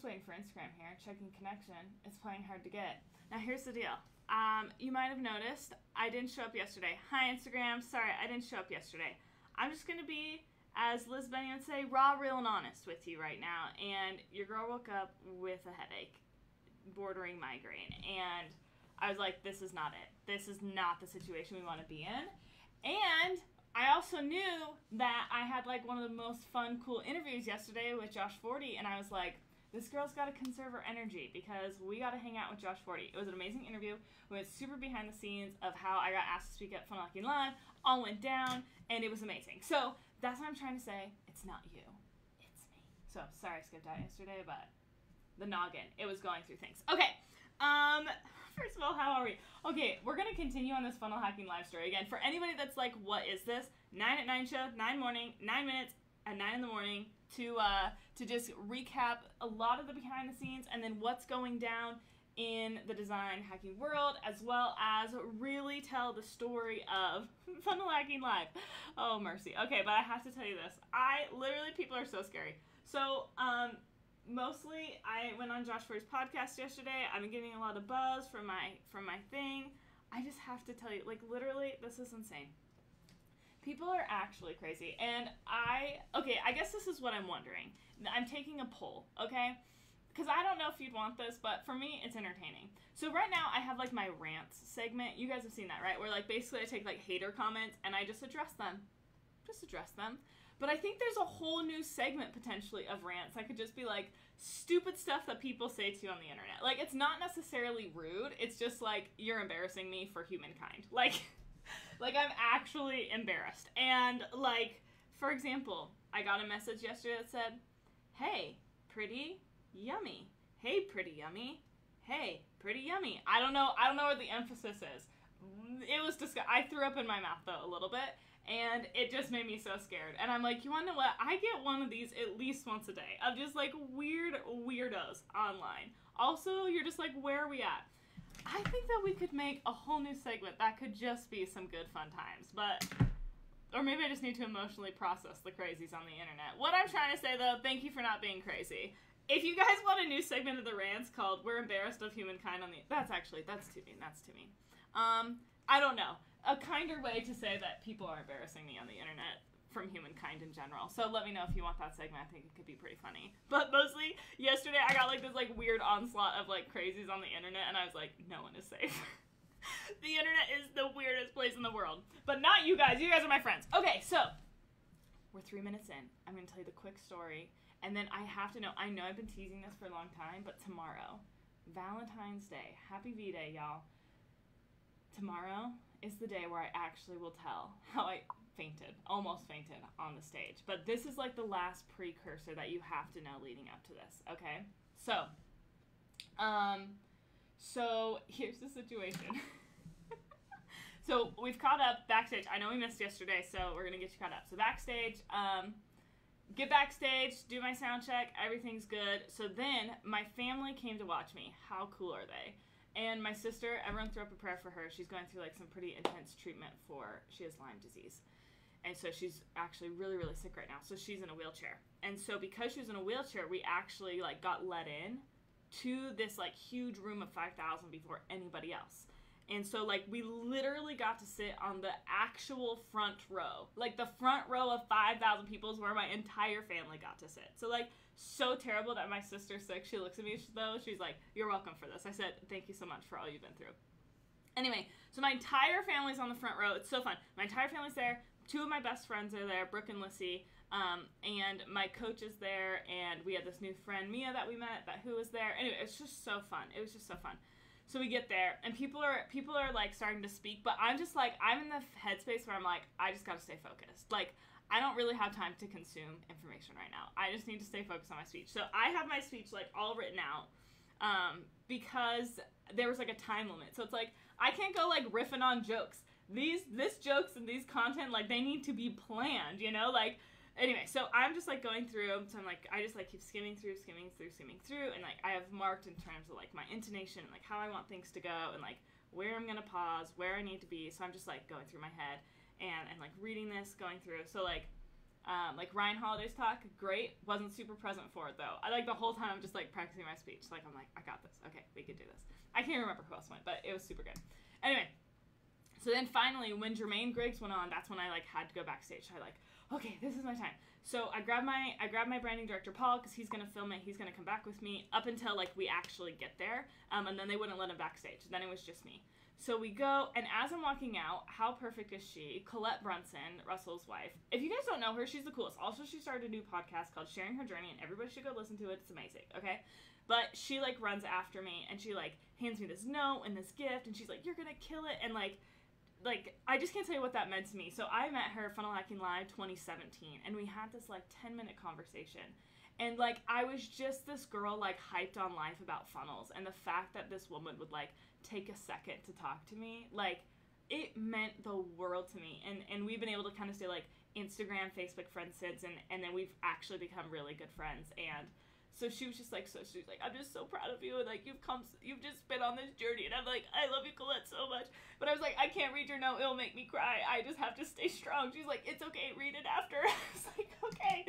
just waiting for Instagram here. Checking connection. It's playing hard to get. Now, here's the deal. You might have noticed I didn't show up yesterday. Hi, Instagram. Sorry, I didn't show up yesterday. I'm just going to be, as Liz Benny would say, raw, real, and honest with you right now. And your girl woke up with a headache, bordering migraine. And I was like, this is not it. This is not the situation we want to be in. And I also knew that I had like one of the most fun, cool interviews yesterday with Josh Forty, and I was like, this girl's got to conserve her energy because we got to hang out with Josh Forty. It was an amazing interview. We went super behind the scenes of how I got asked to speak at Fun Hacking Live. All went down, and it was amazing. So that's what I'm trying to say. It's not you. It's me. So sorry I skipped out yesterday, but the noggin, it was going through things. Okay. First of all, how are we? Okay, we're going to continue on this funnel hacking live story. Again, for anybody that's like, what is this? 9 at 9 show, 9 morning, 9 minutes at 9 in the morning to just recap a lot of the behind the scenes and then what's going down in the design hacking world, as well as really tell the story of funnel hacking live. Oh, mercy. Okay, but I have to tell you this. People are so scary. So, mostly, I went on Josh Forty's podcast yesterday. I've been getting a lot of buzz from my thing. I just have to tell you, like, literally, this is insane. People are actually crazy. And I guess this is what I'm wondering. I'm taking a poll, okay? Because I don't know if you'd want this, but for me, it's entertaining. So right now, I have, like, my rants segment. You guys have seen that, right? Where, like, basically I take, like, hater comments, and I just address them. But I think there's a whole new segment, potentially, of rants. I could just be, like, stupid stuff that people say to you on the internet. Like, it's not necessarily rude. It's just, like, you're embarrassing me for humankind. Like, I'm actually embarrassed. And, like, for example, I got a message yesterday that said, hey, pretty yummy. Hey, pretty yummy. Hey, pretty yummy. I don't know where the emphasis is. It was I threw up in my mouth, though, a little bit. And it just made me so scared. And I'm like, you want to know what? I get one of these at least once a day of just, like, weirdos online. Also, you're just like, where are we at? I think that we could make a whole new segment that could just be some good fun times. Or maybe I just need to emotionally process the crazies on the internet. What I'm trying to say, though, thank you for not being crazy. If you guys want a new segment of the rants called We're Embarrassed of Humankind on the... That's too mean. I don't know. A kinder way to say that people are embarrassing me on the internet from humankind in general. So let me know if you want that segment. I think it could be pretty funny. But mostly, yesterday I got like this like weird onslaught of like crazies on the internet, and I was like, no one is safe. The internet is the weirdest place in the world. But not you guys. You guys are my friends. Okay, so we're 3 minutes in. I'm going to tell you the quick story. And then I have to know, I know I've been teasing this for a long time, but tomorrow, Valentine's Day. Happy V-Day, y'all. Tomorrow is the day where I actually will tell how I almost fainted on the stage. But this is like the last precursor that you have to know leading up to this, okay? So here's the situation. So we've caught up backstage. I know we missed yesterday, so we're gonna get you caught up. So backstage, get backstage, do my sound check, everything's good. So then my family came to watch me. How cool are they? And my sister, everyone threw up a prayer for her. She's going through like some pretty intense treatment she has Lyme disease. And so she's actually really, really sick right now. So she's in a wheelchair. And so because she was in a wheelchair, we actually like got let in to this like huge room of 5,000 before anybody else. And so like we literally got to sit on the actual front row. Like the front row of 5,000 people is where my entire family got to sit. So like so terrible that my sister's sick. She looks at me though. She's like, you're welcome for this. I said, thank you so much for all you've been through. Anyway, so my entire family's on the front row. It's so fun. My entire family's there. 2 of my best friends are there, Brooke and Lissy. And my coach is there. And we had this new friend, Mia, that we met, who was there. Anyway, it's just so fun. It was just so fun. So we get there, and people are like starting to speak, but I'm just like, I'm in the headspace where I'm like, I just gotta stay focused. Like, I don't really have time to consume information right now. I just need to stay focused on my speech. So I have my speech like all written out, because there was like a time limit. So it's like, I can't go like riffing on jokes. This jokes and these content, like they need to be planned, you know, like, anyway, so I'm just, like, going through, so I'm, like, I just, like, keep skimming through, and, like, I have marked in terms of, like, my intonation, and, like, how I want things to go, and, like, where I'm gonna pause, where I need to be, so I'm just, like, going through my head, and like, reading this, going through, so, like, Like Ryan Holiday's talk, great. Wasn't super present for it though. I like the whole time I'm just like practicing my speech. Like I'm like, I got this. Okay, we can do this. I can't remember who else went, but it was super good. Anyway, so then finally when Jermaine Griggs went on, that's when I like had to go backstage. So I like, okay, this is my time. So I grabbed my branding director Paul because he's gonna film it. He's gonna come back with me up until like we actually get there. And then they wouldn't let him backstage. Then it was just me. So we go, and as I'm walking out, how perfect is she? Colette Brunson, Russell's wife. If you guys don't know her, she's the coolest. Also, she started a new podcast called Sharing Her Journey, and everybody should go listen to it. It's amazing, okay? But she, like, runs after me, and she, like, hands me this note and this gift, and she's like, you're gonna kill it, and, like, I just can't tell you what that meant to me. So I met her at Funnel Hacking Live 2017, and we had this, like, 10-minute conversation. And, like, I was just this girl, like, hyped on life about funnels, and the fact that this woman would, like, take a second to talk to me, like, it meant the world to me. And we've been able to kind of stay, like, Instagram, Facebook friends since, and then we've actually become really good friends. And so she was just like, she's like, I'm just so proud of you, and like you've just been on this journey, and I'm like, I love you, Colette, so much. But I was like, I can't read your note, it'll make me cry, I just have to stay strong. She's like, it's okay, read it after. I was like, okay.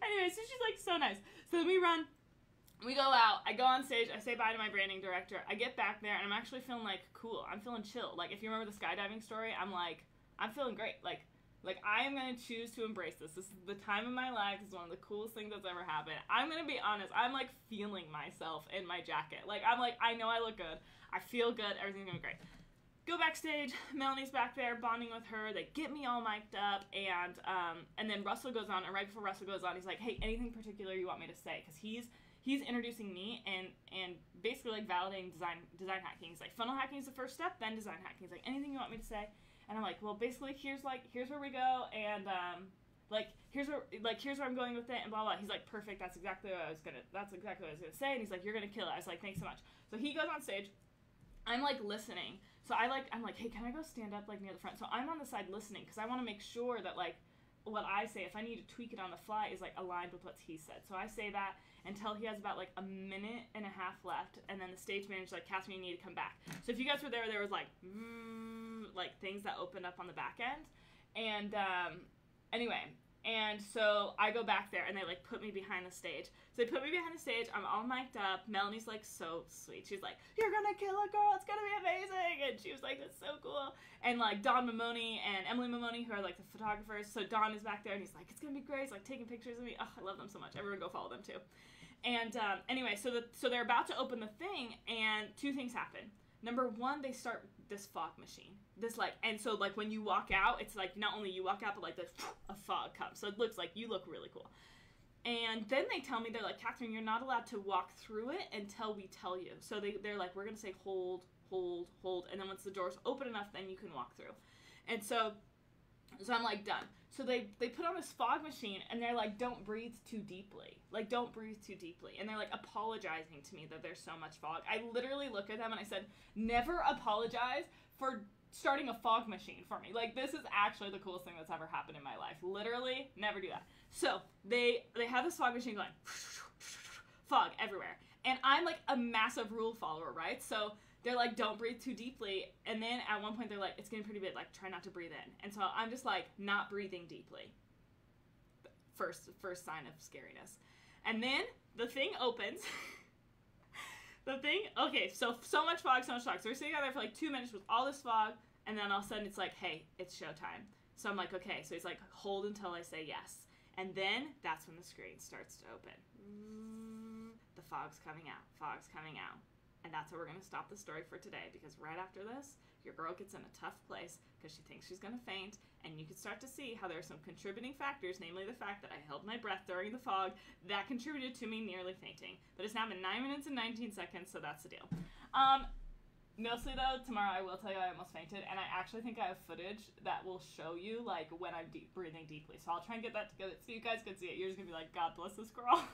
Anyway, so she's like so nice. So then we go out, I go on stage, I say bye to my branding director, I get back there, and I'm actually feeling, like, cool. I'm feeling chill. Like, if you remember the skydiving story, I'm feeling great. Like, I am going to choose to embrace this. This is the time of my life. This is one of the coolest things that's ever happened. I'm going to be honest. I'm, like, feeling myself in my jacket. Like, I'm like, I know I look good. I feel good. Everything's going to be great. Go backstage. Melanie's back there bonding with her. They get me all mic'd up, and then Russell goes on, and right before Russell goes on, he's like, hey, anything particular you want me to say? Because he's introducing me and basically like validating design hacking. He's like, funnel hacking is the first step, then design hacking. He's like, anything you want me to say? And I'm like, well, basically here's where we go, and here's where I'm going with it, and blah blah. He's like, perfect. That's exactly what I was gonna say. And he's like, you're gonna kill it. I was like, thanks so much. So he goes on stage. I'm like listening. So I'm like, hey, can I go stand up like near the front? So I'm on the side listening because I want to make sure that like what I say, if I need to tweak it on the fly, is like aligned with what he said. So I say that until he has about like a minute and a half left, and then the stage manager's like, Kathryn, you need to come back. So if you guys were there was like things that opened up on the back end, and anyway, and so I go back there, and they like put me behind the stage. So they put me behind the stage, I'm all mic'd up, Melanie's like so sweet, she's like, you're gonna kill it, girl, it's gonna be amazing, and she was like, that's so cool. And like Don Mamoni and Emily Mamoni, who are like the photographers, so Don is back there, and he's like, it's gonna be great, he's like taking pictures of me. Oh, I love them so much. Everyone go follow them too. And anyway, so they're about to open the thing, and two things happen. Number one, they start this fog machine. And so like when you walk out, it's like not only you walk out, but like a fog comes. So it looks like you look really cool. And then they tell me, they're like, Kathryn, you're not allowed to walk through it until we tell you. So they're like, we're going to say hold, hold, hold. And then once the doors open enough, then you can walk through. And so I'm like, done. So they put on this fog machine, and they're like, don't breathe too deeply. Like, don't breathe too deeply. And they're like apologizing to me that there's so much fog. I literally look at them and I said, never apologize for starting a fog machine for me. Like, this is actually the coolest thing that's ever happened in my life. Literally, never do that. So they have this fog machine going, fog everywhere. And I'm like a massive rule follower, right? So they're like, don't breathe too deeply. And then at one point they're like, it's getting pretty big, like try not to breathe in. And so I'm just like not breathing deeply. First sign of scariness. And then the thing opens. Okay, so much fog. So we're sitting out there for like 2 minutes with all this fog, and then all of a sudden it's like, hey, it's showtime. So I'm like, okay. So he's like, hold until I say yes. And then that's when the screen starts to open. The fog's coming out. And that's where we're going to stop the story for today, because right after this, your girl gets in a tough place because she thinks she's going to faint, and you can start to see how there are some contributing factors, namely the fact that I held my breath during the fog, that contributed to me nearly fainting. But it's now been 9 minutes and 19 seconds, so that's the deal. Mostly, though, tomorrow I will tell you I almost fainted, and I actually think I have footage that will show you, like, when I'm breathing deeply. So I'll try and get that together so you guys can see it. You're just going to be like, God bless this girl.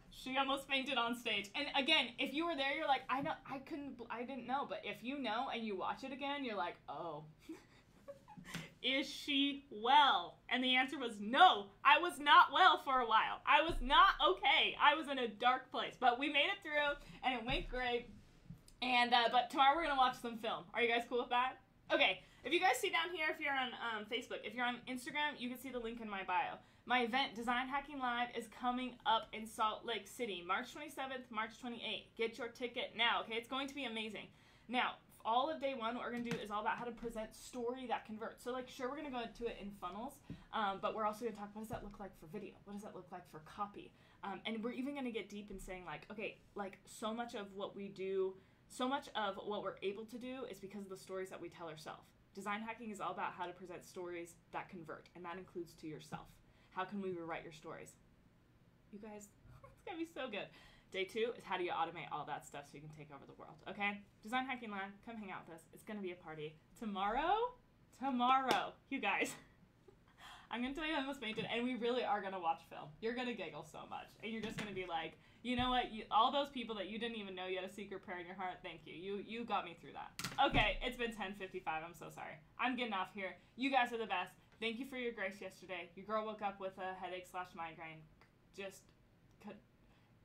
She almost fainted on stage. And again, if you were there, you're like, I didn't know. But if you know and you watch it again, you're like, oh, is she well? And the answer was no. I was not well for a while. I was not okay. I was in a dark place. But we made it through, and it went great. And but tomorrow we're going to watch some film. Are you guys cool with that? Okay. If you guys see down here, if you're on Facebook, if you're on Instagram, you can see the link in my bio. My event, Design Hacking Live, is coming up in Salt Lake City, March 27th, March 28th. Get your ticket now, okay? It's going to be amazing. Now, all of day one, what we're going to do is all about how to present story that converts. So, like, sure, we're going to go into it in funnels, but we're also going to talk, what does that look like for video? What does that look like for copy? And we're even going to get deep in saying, like, okay, like, so much of what we do, so much of what we're able to do is because of the stories that we tell ourselves. Design hacking is all about how to present stories that convert, and that includes to yourself. How can we rewrite your stories? You guys, it's going to be so good. Day 2 is how do you automate all that stuff so you can take over the world, okay? Design Hacking Live, come hang out with us. It's going to be a party. Tomorrow, you guys, I'm going to tell you I'm most painted, and we really are going to watch film. You're going to giggle so much, and you're just going to be like, you know what, all those people that you didn't even know you had a secret prayer in your heart, thank you. You got me through that. Okay, it's been 10:55. I'm so sorry. I'm getting off here. You guys are the best. Thank you for your grace yesterday. Your girl woke up with a headache/migraine.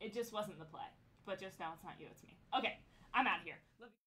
It just wasn't the play. But just now it's not you, it's me. Okay, I'm out of here. Love you.